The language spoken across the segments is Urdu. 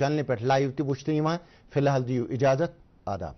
چینل پہ لائیو تہ وچھنہٕ یوان فی الحال دیو اجازت آداب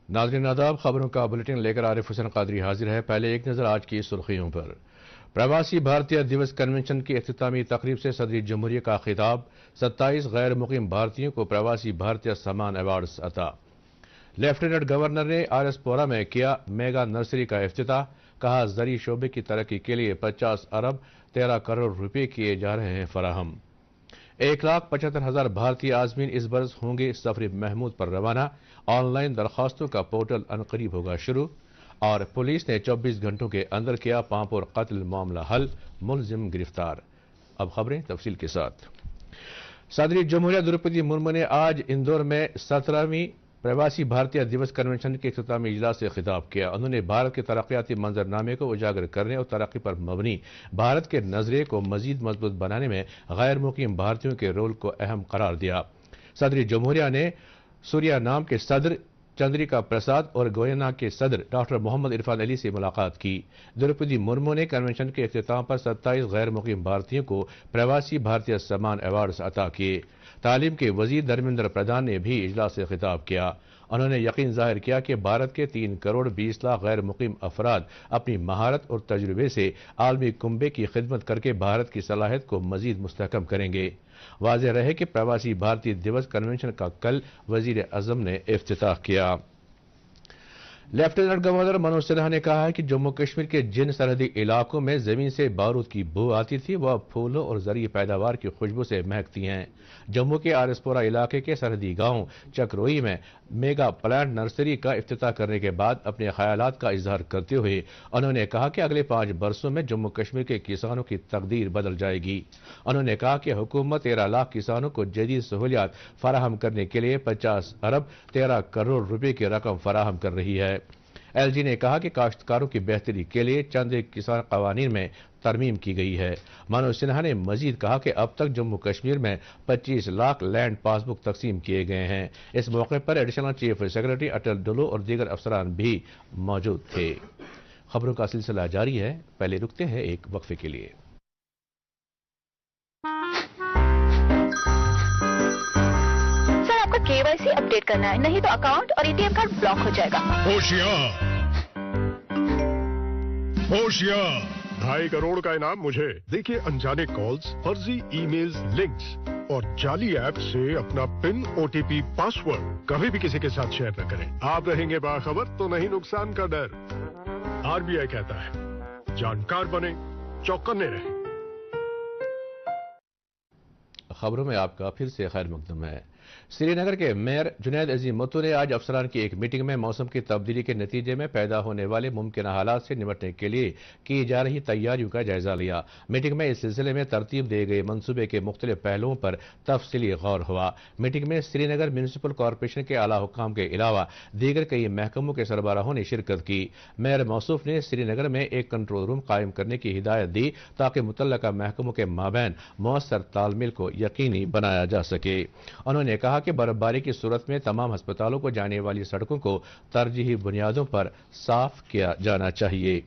ناظرین آداب، خبروں کا بلیٹن لے کر عارف حسین قادری حاضر ہے۔ پہلے ایک نظر آج کی سرخیوں پر۔ پرواسی بھارتیہ دیوس کنونشن کی اختتامی تقریب سے صدر جمہوریہ کا خطاب، 27 غیر مقیم بھارتیوں کو پرواسی بھارتیہ سمان ایوارڈز عطا۔ لیفٹیننٹ گورنر نے آر ایس پورہ میں کیا میگا نرسری کا افتتاح، کہا زرعی شعبے کی ترقی کے لیے 50 ارب 13 کروڑ روپے کیے جا رہے ہیں فراہم۔ 1,75,000 بھارتی عازمین اس برس ہوں گے سفر محمود پر روانہ، آن لائن درخواستوں کا پورٹل عنقریب ہوگا شروع، اور پولیس نے 24 گھنٹوں کے اندر کیا پامپور قتل معاملہ حل، ملزم گرفتار۔ اب خبریں تفصیل کے ساتھ۔ صدر جمہوریہ دروپدی مرمو نے آج اندور میں 17ویں پرواسی بھارتیہ دیوس کنونشن کے اختتامی اجلاس سے خطاب کیا۔ انہوں نے بھارت کے ترقیاتی منظر نامے کو اجاگر کرنے اور ترقی پر مبنی بھارت کے نظریے کو مزید مضبوط بنانے میں غیر مقیم بھارتیوں کے رول کو اہم قرار دیا۔ صدر جمہوریہ نے سوریا نام کے صدر چندریکا پرساد اور گوینا کے صدر ڈاکٹر محمد عرفان علی سے ملاقات کی۔ دروپدی مرمو نے کنونشن کے اختتام پر 27 غیر مقیم بھارتیوں کو پرواسی بھارتیہ سمان ایوارڈز عطا کیے۔ تعلیم کے وزیر دھرمیندر پردھان نے بھی اجلاس سے خطاب کیا۔ انہوں نے یقین ظاہر کیا کہ بھارت کے 3 کروڑ 20 لاکھ غیر مقیم افراد اپنی مہارت اور تجربے سے عالمی کنبے کی خدمت کر کے بھارت کی صلاحیت کو مزید مستحکم کریں گے۔ واضح رہے کہ پرواسی بھارتی دیوس کنونشن کا کل وزیر اعظم نے افتتاح کیا۔ لیفٹیننٹ گورنر منوج سنہا نے کہا ہے کہ جموں کشمیر کے جن سرحدی علاقوں میں زمین سے بارود کی بو آتی تھی وہ اب پھولوں اور زرعی پیداوار کی خوشبو سے مہکتی ہیں۔ جموں کے آر ایس پورہ علاقے کے سرحدی گاؤں چکروئی میں میگا پلانٹ نرسری کا افتتاح کرنے کے بعد اپنے خیالات کا اظہار کرتے ہوئے انہوں نے کہا کہ اگلے 5 برسوں میں جموں کشمیر کے کسانوں کی تقدیر بدل جائے گی۔ انہوں نے کہا کہ حکومت 13 لاکھ کسانوں کو جدید سہولیات فراہم کرنے کے لیے 50 ارب 13 کروڑ روپے کی رقم فراہم کر رہی ہے۔ ایل جی نے کہا کہ کاشتکاروں کی بہتری کے لیے چند کسان قوانین میں ترمیم کی گئی ہے۔ منوج سنہا نے مزید کہا کہ اب تک جموں کشمیر میں 25 لاکھ لینڈ پاس بک تقسیم کیے گئے ہیں۔ اس موقع پر additional chief secretary Atal Dulloo اور دیگر افسران بھی موجود تھے۔ خبروں کا سلسلہ جاری ہے، پہلے رکتے ہیں ایک وقفے کے لیے۔ KYC اپڈیٹ کرنا ہے، نہیں تو اکاؤنٹ اور ATM کارڈ بلاک ہو جائے گا۔ ہوشیار 2.5 کروڑ کا انعام مجھے۔ دیکھیے انجانے کالز، فرضی ای میلز، لنکس اور جعلی ایپ سے اپنا پن، OTP، پاسورڈ کبھی بھی کسی کے ساتھ شیئر نہ کریں۔ آپ رہیں گے باخبر تو نہیں نقصان کا ڈر۔ RBI کہتا ہے جانکار بنیں، چوکنے رہیں۔ خبروں میں آپ کا پھر سے خیر مقدم ہے۔ سری نگر کے میئر جنید عظیم متو نے آج افسران کی ایک میٹنگ میں موسم کی تبدیلی کے نتیجے میں پیدا ہونے والے ممکنہ حالات سے نمٹنے کے لیے کی جا رہی تیاریوں کا جائزہ لیا۔ میٹنگ میں اس سلسلے میں ترتیب دیے گئے منصوبے کے مختلف پہلوؤں پر تفصیلی غور ہوا۔ میٹنگ میں سری نگر میونسپل کارپوریشن کے اعلیٰ حکام کے علاوہ دیگر کئی محکموں کے سربراہوں نے شرکت کی۔ میئر موصوف نے سری نگر میں ایک کنٹرول روم قائم کرنے کی ہدایت دی تاکہ متعلقہ محکموں کے مابین مؤثر تال میل کو یقینی بنایا جا سکے۔ انہوں نے کہا کہ برف باری کی صورت میں تمام ہسپتالوں کو جانے والی سڑکوں کو ترجیحی بنیادوں پر صاف کیا جانا چاہیے۔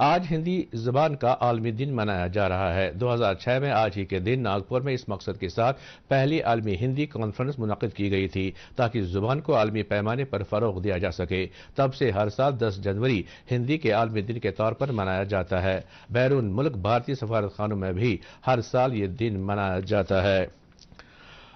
آج ہندی زبان کا عالمی دن منایا جا رہا ہے۔ 2006 میں آج ہی کے دن ناگپور میں اس مقصد کے ساتھ پہلی عالمی ہندی کانفرنس منعقد کی گئی تھی تاکہ زبان کو عالمی پیمانے پر فروغ دیا جا سکے۔ تب سے ہر سال 10 جنوری ہندی کے عالمی دن کے طور پر منایا جاتا ہے۔ بیرون ملک بھارتی سفارت خانوں میں بھی ہر سال یہ دن منایا جاتا ہے۔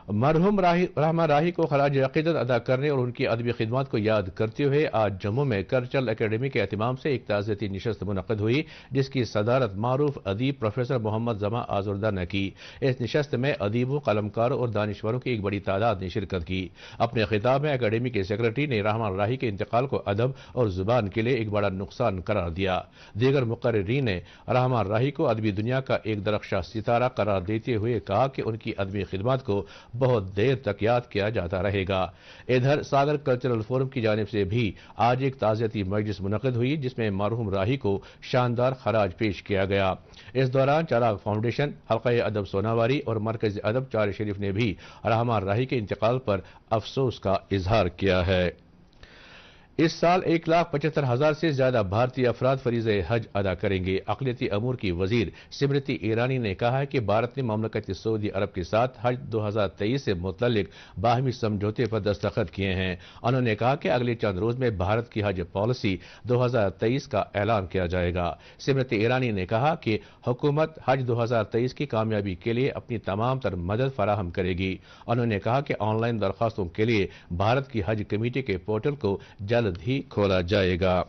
مرحوم رحمان راہی کو خراج عقیدت ادا کرنے اور ان کی ادبی خدمات کو یاد کرتے ہوئے آج جموں میں کلچرل اکیڈمی کے اہتمام سے ایک تعزیتی نشست منعقد ہوئی، جس کی صدارت معروف ادیب پروفیسر محمد زماں آزردہ نے کی۔ اس نشست میں ادیبوں، قلمکاروں اور دانشوروں کی ایک بڑی تعداد نے شرکت کی۔ اپنے خطاب میں اکیڈمی کے سیکرٹری نے رحمان راہی کے انتقال کو ادب اور زبان کے لیے ایک بڑا نقصان قرار دیا۔ دیگر مقررین نے رحمان راہی کو ادبی دنیا کا ایک درخشاں ستارہ قرار دیتے ہوئے کہا کہ ان کی ادبی خدمات کو بہت دیر تک یاد کیا جاتا رہے گا۔ ادھر ساگر کلچرل فورم کی جانب سے بھی آج ایک تعزیتی مجلس منعقد ہوئی، جس میں مرحوم راہی کو شاندار خراج پیش کیا گیا۔ اس دوران چراغ فاؤنڈیشن، حلقہ ادب سوناواری اور مرکز ادب چار شریف نے بھی رحمان راہی کے انتقال پر افسوس کا اظہار کیا ہے۔ اس سال 1,75,000 سے زیادہ بھارتی افراد فریضہ حج ادا کریں گے۔ اقلیتی امور کی وزیر سمرتی ایرانی نے کہا ہے کہ بھارت نے مملکت سعودی عرب کے ساتھ حج 2023 سے متعلق باہمی سمجھوتے پر دستخط کیے ہیں۔ انہوں نے کہا کہ اگلے چند روز میں بھارت کی حج پالیسی 2023 کا اعلان کیا جائے گا۔ سمرتی ایرانی نے کہا کہ حکومت حج 2023 کی کامیابی کے لیے اپنی تمام تر مدد فراہم کرے گی۔ انہوں نے کہا کہ آن لائن درخواستوں کے لیے بھارت کی حج کمیٹی کے پورٹل کو جلد ہی کھولا جائے گا۔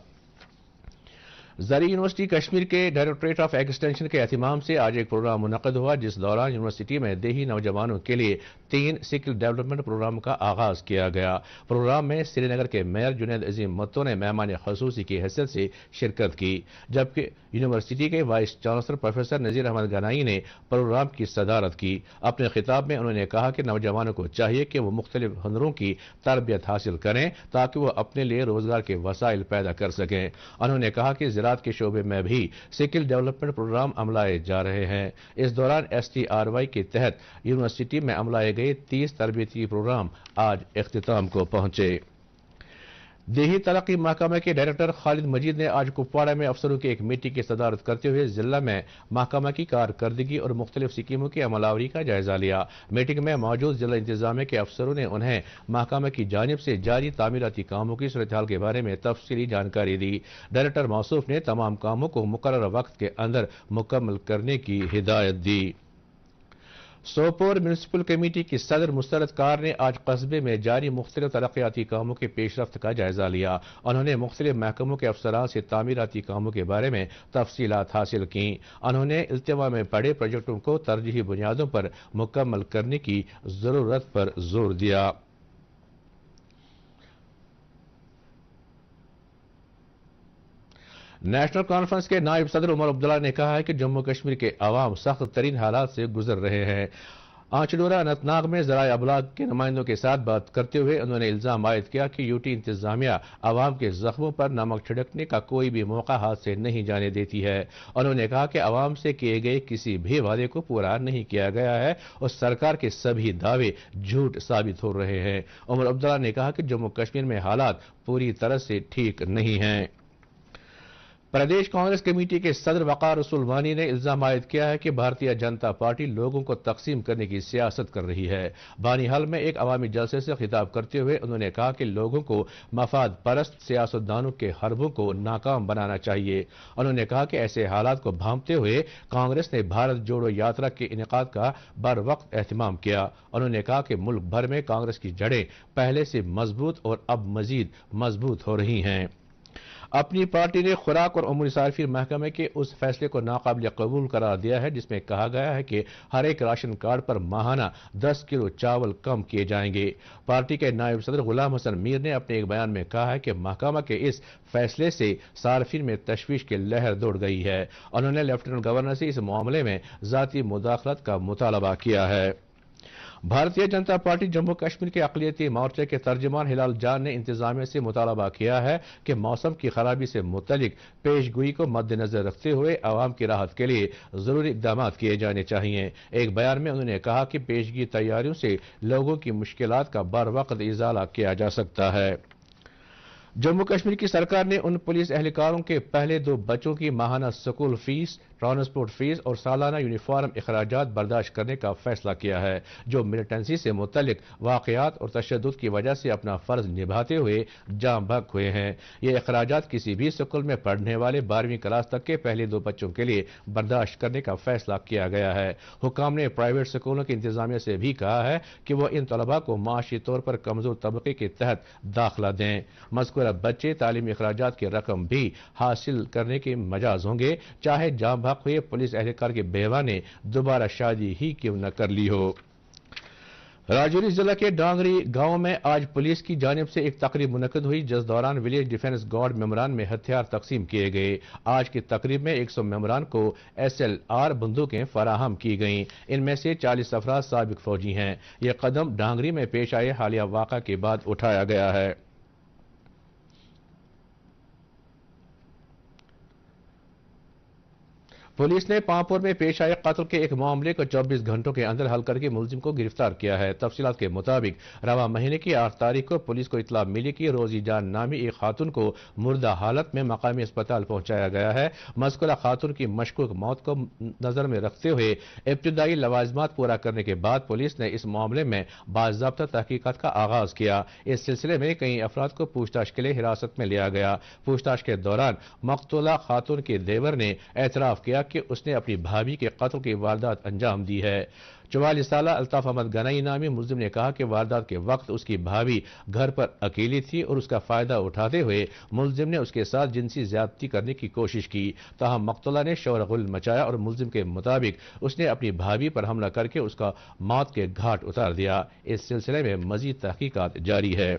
زرعی یونیورسٹی کشمیر کے ڈائریکٹوریٹ آف ایکسٹینشن کے اہتمام سے آج ایک پروگرام منعقد ہوا، جس دوران یونیورسٹی میں دیہی نوجوانوں کے لیے 3 سکل ڈیولپمنٹ پروگرام کا آغاز کیا گیا۔ پروگرام میں سری نگر کے میئر جنید عظیم متو نے مہمان خصوصی کی حیثیت سے شرکت کی، جبکہ یونیورسٹی کے vice chancellor professor Nazir Ahmad Ganai نے پروگرام کی صدارت کی۔ اپنے خطاب میں انہوں نے کہا کہ نوجوانوں کو چاہیے کہ وہ مختلف ہنروں کی تربیت حاصل کریں تاکہ وہ اپنے لیے روزگار کے وسائل پیدا کر سکیں۔ انہوں نے کہا کہ زراعت کے شعبے میں بھی سکل ڈیولپمنٹ پروگرام عملائے جا رہے ہیں۔ اس دوران STRY کے تحت یونیورسٹی میں عملائے گئے 30 تربیتی پروگرام آج اختتام کو پہنچے۔ دیہی ترقی محکمہ کے ڈائریکٹر خالد مجید نے آج کپواڑہ میں افسروں کی ایک میٹنگ کی صدارت کرتے ہوئے ضلع میں محکمہ کی کارکردگی اور مختلف اسکیموں کی عمل آوری کا جائزہ لیا۔ میٹنگ میں موجود ضلع انتظامیہ کے افسروں نے انہیں محکمہ کی جانب سے جاری تعمیراتی کاموں کی صورتحال کے بارے میں تفصیلی جانکاری دی۔ ڈائریکٹر موصوف نے تمام کاموں کو مقررہ وقت کے اندر مکمل کرنے کی ہدایت دی۔ سوپور میونسپل کمیٹی کی صدر مسرت کار نے آج قصبے میں جاری مختلف ترقیاتی کاموں کے پیش رفت کا جائزہ لیا۔ انہوں نے مختلف محکموں کے افسران سے تعمیراتی کاموں کے بارے میں تفصیلات حاصل کیں۔ انہوں نے التوا میں پڑے پروجیکٹوں کو ترجیحی بنیادوں پر مکمل کرنے کی ضرورت پر زور دیا۔ نیشنل کانفرنس کے نائب صدر عمر عبداللہ نے کہا ہے کہ جموں کشمیر کے عوام سخت ترین حالات سے گزر رہے ہیں۔ آنچڈورہ اننت ناگ میں ذرائع ابلاغ کے نمائندوں کے ساتھ بات کرتے ہوئے انہوں نے الزام عائد کیا کہ UT انتظامیہ عوام کے زخموں پر نمک چھڑکنے کا کوئی بھی موقع ہاتھ سے نہیں جانے دیتی ہے۔ انہوں نے کہا کہ عوام سے کیے گئے کسی بھی وعدے کو پورا نہیں کیا گیا ہے اور سرکار کے سبھی دعوے جھوٹ ثابت ہو رہے ہیں۔ عمر عبداللہ نے کہا کہ جموں کشمیر میں حالات پوری طرح سے ٹھیک نہیں ہیں۔ پردیش کانگریس کمیٹی کے صدر وقار رسول وانی نے الزام عائد کیا ہے کہ بھارتیہ جنتا پارٹی لوگوں کو تقسیم کرنے کی سیاست کر رہی ہے۔ بانی حل میں ایک عوامی جلسے سے خطاب کرتے ہوئے انہوں نے کہا کہ لوگوں کو مفاد پرست سیاستدانوں کے حربوں کو ناکام بنانا چاہیے۔ انہوں نے کہا کہ ایسے حالات کو بھانپتے ہوئے کانگریس نے بھارت جوڑو یاترا کے انعقاد کا بر وقت اہتمام کیا۔ انہوں نے کہا کہ ملک بھر میں کانگریس کی جڑیں پہلے سے مضبوط اور اب مزید مضبوط ہو رہی ہیں۔ اپنی پارٹی نے خوراک اور عمومی صارفین محکمے کے اس فیصلے کو ناقابل قبول قرار دیا ہے جس میں کہا گیا ہے کہ ہر ایک راشن کارڈ پر ماہانہ 10 کلو چاول کم کیے جائیں گے۔ پارٹی کے نائب صدر غلام حسن میر نے اپنے ایک بیان میں کہا ہے کہ محکمہ کے اس فیصلے سے صارفین میں تشویش کی لہر دوڑ گئی ہے۔ انہوں نے لیفٹیننٹ گورنر سے اس معاملے میں ذاتی مداخلت کا مطالبہ کیا ہے۔ بھارتیہ جنتا پارٹی جموں کشمیر کے اقلیتی مورچے کے ترجمان ہلال جان نے انتظامیہ سے مطالبہ کیا ہے کہ موسم کی خرابی سے متعلق پیش گوئی کو مد نظر رکھتے ہوئے عوام کی راحت کے لیے ضروری اقدامات کیے جانے چاہیے۔ ایک بیان میں انہوں نے کہا کہ پیشگی تیاریوں سے لوگوں کی مشکلات کا بر وقت ازالہ کیا جا سکتا ہے۔ جموں کشمیر کی سرکار نے ان پولیس اہلکاروں کے پہلے 2 بچوں کی ماہانہ سکول فیس ٹرانسپورٹ فیس اور سالانہ یونیفارم اخراجات برداشت کرنے کا فیصلہ کیا ہے، جو ملیٹنسی سے متعلق واقعات اور تشدد کی وجہ سے اپنا فرض نبھاتے ہوئے جاں بحق ہوئے ہیں۔ یہ اخراجات کسی بھی اسکول میں پڑھنے والے 12ویں کلاس تک کے پہلے 2 بچوں کے لیے برداشت کرنے کا فیصلہ کیا گیا ہے۔ حکام نے پرائیویٹ اسکولوں کی انتظامیہ سے بھی کہا ہے کہ وہ ان طلباء کو معاشی طور پر کمزور طبقے کے تحت داخلہ دیں۔ مذکورہ بچے تعلیمی اخراجات کی رقم بھی حاصل کرنے کے مجاز ہوں گے، چاہے جاں بحق ہوئے پولیس اہلکار کے بیوہ نے دوبارہ شادی ہی کیوں نہ کر لی ہو۔ راجوری ضلع کے ڈانگری گاؤں میں آج پولیس کی جانب سے ایک تقریب منعقد ہوئی، جس دوران ولیج ڈیفنس گارڈ ممبران میں ہتھیار تقسیم کیے گئے۔ آج کی تقریب میں 100 ممبران کو SLR بندوقیں فراہم کی گئیں۔ ان میں سے 40 افراد سابق فوجی ہیں۔ یہ قدم ڈانگری میں پیش آئے حالیہ واقعہ کے بعد اٹھایا گیا ہے۔ پولیس نے پامپور میں پیش آئے قتل کے ایک معاملے کو 24 گھنٹوں کے اندر حل کر کے ملزم کو گرفتار کیا ہے۔ تفصیلات کے مطابق رواں مہینے کی 8 تاریخ کو پولیس کو اطلاع ملی کہ روزی جان نامی ایک خاتون کو مردہ حالت میں مقامی اسپتال پہنچایا گیا ہے۔ مذکورہ خاتون کی مشکوک موت کو نظر میں رکھتے ہوئے ابتدائی لوازمات پورا کرنے کے بعد پولیس نے اس معاملے میں باضابطہ تحقیقات کا آغاز کیا۔ اس سلسلے میں کئی افراد کو پوچھ تاچھ کے لیے حراست میں لیا گیا۔ پوچھ تاچھ کے دوران مقتولہ خاتون کے دیور نے اعتراف کیا کہ اس نے اپنی بھابھی کے قتل کی واردات انجام دی ہے۔ 44 سالہ الطاف احمد گنائی نامی ملزم نے کہا کہ واردات کے وقت اس کی بھابھی گھر پر اکیلی تھی اور اس کا فائدہ اٹھاتے ہوئے ملزم نے اس کے ساتھ جنسی زیادتی کرنے کی کوشش کی، تاہم مقتولہ نے شور غل مچایا اور ملزم کے مطابق اس نے اپنی بھابھی پر حملہ کر کے اس کا موت کے گھاٹ اتار دیا۔ اس سلسلے میں مزید تحقیقات جاری ہے۔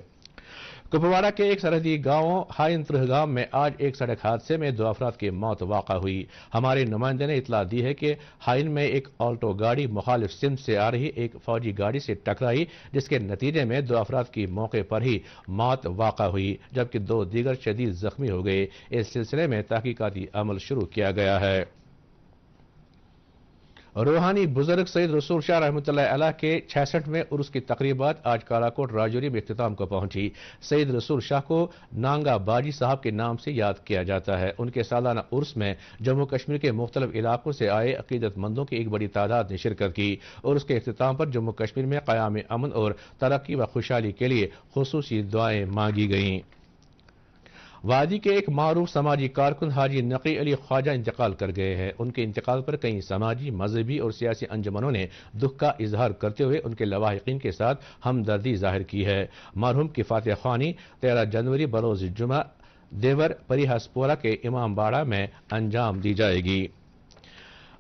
کپواڑہ کے ایک سرحدی گاؤں ہائن ترہگام میں آج ایک سڑک حادثے میں 2 افراد کی موت واقع ہوئی۔ ہمارے نمائندے نے اطلاع دی ہے کہ ہائن میں ایک آلٹو گاڑی مخالف سمت سے آ رہی ایک فوجی گاڑی سے ٹکرائی، جس کے نتیجے میں 2 افراد کی موقع پر ہی موت واقع ہوئی، جبکہ 2 دیگر شدید زخمی ہو گئے۔ اس سلسلے میں تحقیقاتی عمل شروع کیا گیا ہے۔ روحانی بزرگ سید رسول شاہ رحمۃ اللہ علیہ کے 66ویں عرس کی تقریبات آج کالاکوٹ راجوری میں اختتام کو پہنچی۔ سید رسول شاہ کو نانگا باجی صاحب کے نام سے یاد کیا جاتا ہے۔ ان کے سالانہ عرس میں جموں کشمیر کے مختلف علاقوں سے آئے عقیدت مندوں کی ایک بڑی تعداد نے شرکت کی اور اس کے اختتام پر جموں کشمیر میں قیام امن اور ترقی و خوشحالی کے لیے خصوصی دعائیں مانگی گئیں۔ وادی کے ایک معروف سماجی کارکن حاجی نقی علی خواجہ انتقال کر گئے ہیں۔ ان کے انتقال پر کئی سماجی، مذہبی اور سیاسی انجمنوں نے دکھ کا اظہار کرتے ہوئے ان کے لواحقین کے ساتھ ہمدردی ظاہر کی ہے۔ مرحوم کی فاتح خوانی 13 جنوری بروز جمعہ دیور پری ہسپورہ کے امام باڑہ میں انجام دی جائے گی۔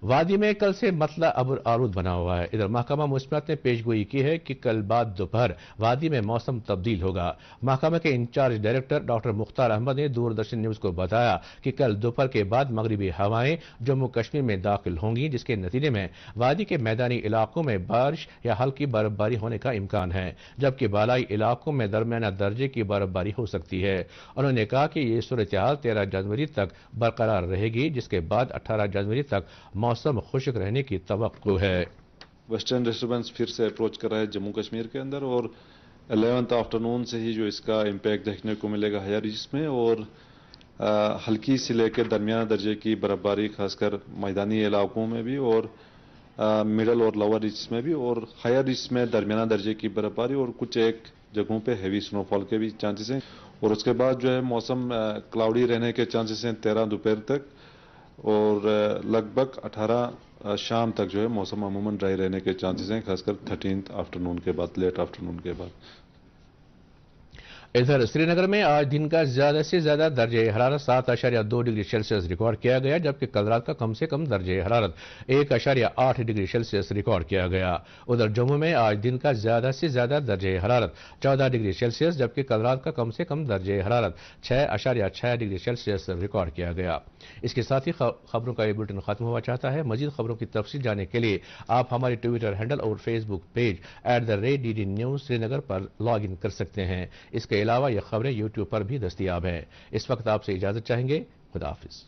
وادی میں کل سے مطلع ابر آلود بنا ہوا ہے۔ ادھر محکمہ موسمیات نے پیش گوئی کی ہے کہ کل بعد دوپہر وادی میں موسم تبدیل ہوگا۔ محکمہ کے انچارج ڈائریکٹر ڈاکٹر مختار احمد نے دوردرشن نیوز کو بتایا کہ کل دوپہر کے بعد مغربی ہوائیں جموں کشمیر میں داخل ہوں گی، جس کے نتیجے میں وادی کے میدانی علاقوں میں بارش یا ہلکی برف باری ہونے کا امکان ہے، جبکہ بالائی علاقوں میں درمیانہ درجے کی برف باری ہو سکتی ہے۔ انہوں نے کہا کہ یہ صورتحال 13 جنوری تک برقرار رہے گی، جس کے بعد 18 جنوری تک موسم خشک رہنے کی توقع ہے۔ ویسٹرن ڈسٹربنس پھر سے اپروچ کر رہا ہے جموں کشمیر کے اندر، اور 11 آفٹرنون سے ہی جو اس کا امپیکٹ دیکھنے کو ملے گا ہائر ریجز میں، اور ہلکی سے لے کے درمیانہ درجے کی برف باری خاص کر میدانی علاقوں میں بھی، اور مڈل اور لوور ریجز میں بھی، اور ہائر ریجز میں درمیانہ درجے کی برف باری اور کچھ ایک جگہوں پہ ہیوی سنو فال کے بھی چانسز ہیں۔ اور اس کے بعد جو ہے موسم کلاؤڈی رہنے کے چانسز ہیں 13 دوپہر تک، اور لگ بھگ 18 شام تک جو ہے موسم عموماً ڈرائی رہنے کے چانسز ہیں، خاص کر 13 آفٹرنون کے بعد، لیٹ آفٹرنون کے بعد۔ ادھر سری نگر میں آج دن کا زیادہ سے زیادہ درجہ حرارت 7.2 ڈگری سیلسیس ریکارڈ کیا گیا، جبکہ کل رات کا کم سے کم درجہ حرارت 1.8 ڈگری سیلسیس ریکارڈ کیا گیا۔ ادھر جموں میں آج دن کا زیادہ سے زیادہ درجہ حرارت 14 ڈگری سیلسیس، جبکہ کل رات کا کم سے کم درجہ حرارت 6.6 ڈگری سیلسیس ریکارڈ کیا گیا۔ اس کے ساتھ ہی خبروں کا یہ بلٹن ختم ہوا چاہتا ہے۔ مزید خبروں کی تفصیل جاننے کے لیے آپ ہمارے ٹویٹر ہینڈل اور Facebook page @DD News Srinagar پر لاگ ان کر سکتے ہیں۔ اس کے علاوہ یہ خبریں یوٹیوب پر بھی دستیاب ہیں۔ اس وقت آپ سے اجازت چاہیں گے۔ خدا حافظ۔